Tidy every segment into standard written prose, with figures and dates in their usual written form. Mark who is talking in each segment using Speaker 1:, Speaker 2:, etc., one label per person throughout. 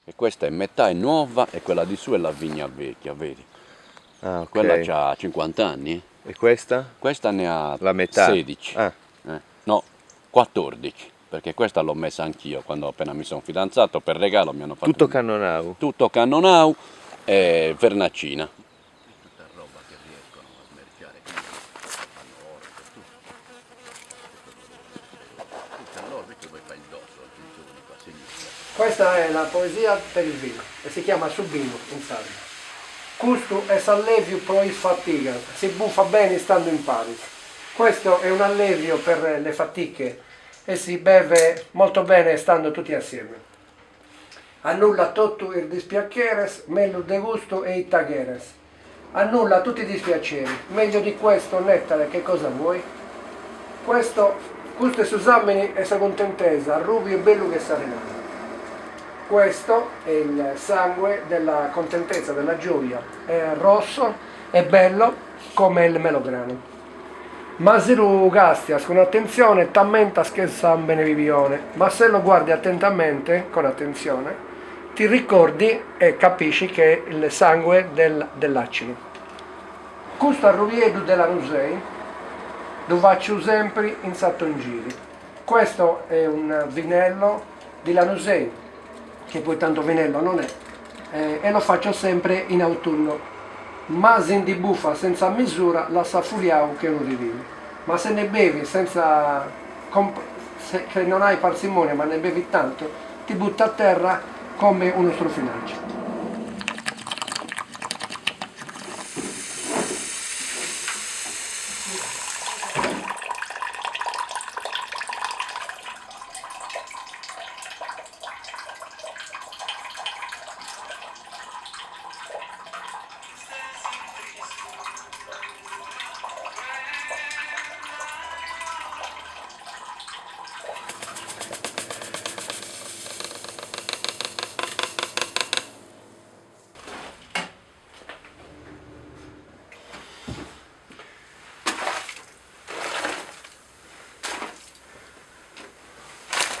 Speaker 1: E questa è metà è nuova e quella di su è la vigna vecchia, vedi?
Speaker 2: Ah, ok.
Speaker 1: Quella ha 50 anni.
Speaker 2: E questa?
Speaker 1: Questa ne ha
Speaker 2: La metà.
Speaker 1: 16.
Speaker 2: Ah,
Speaker 1: No, 14. Perché questa l'ho messa anch'io quando appena mi sono fidanzato. Per regalo mi hanno fatto
Speaker 2: tutto Cannonau.
Speaker 1: tutto Cannonau e Vernacina. Tutta roba che riescono a smerciare qui. Fanno oro per tutto. Tutta l'oro che vuoi fare il dosso, attenzione qua a sinistra.
Speaker 3: Questa è la poesia per il vino e si chiama Subino in sardo. Custo es allevio prois fatiga, si buffa bene stando in paris. Questo è un allevio per le fatiche e si beve molto bene stando tutti assieme. Annulla tutto il dispiaceres, meglio de gusto e itagheres. Annulla tutti i dispiaceri, meglio di questo nettare che cosa vuoi? Questo è Susammini e sa contentesa, rubio e bello che sarenano. Questo è il sangue della contentezza, della gioia, è rosso e bello come il melograno. Ma se lo gastias con attenzione, t'ammentas che san benevivione, ma se lo guardi attentamente, con attenzione, ti ricordi e capisci che è il sangue dell'acino. Questo è il ruviedo della Rusei, lo faccio sempre in sattongiri. Questo è un vinello di Lanusei, che poi tanto vinello non è, e lo faccio sempre in autunno. Ma se di buffa senza misura la safuliao che non rivivi. Ma se ne bevi senza che non hai parsimonia ma ne bevi tanto, ti butta a terra come uno strofinaggio.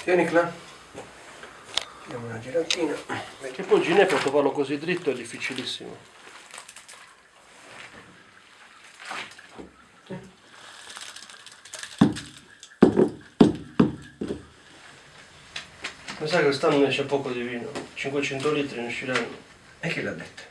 Speaker 3: Tieni Cla. Diamo una giratina.
Speaker 4: Perché poi il ginepro trovarlo così dritto è difficilissimo. Mi sa che quest'anno ne esce poco di vino, 500 litri ne usciranno.
Speaker 3: E chi l'ha detto?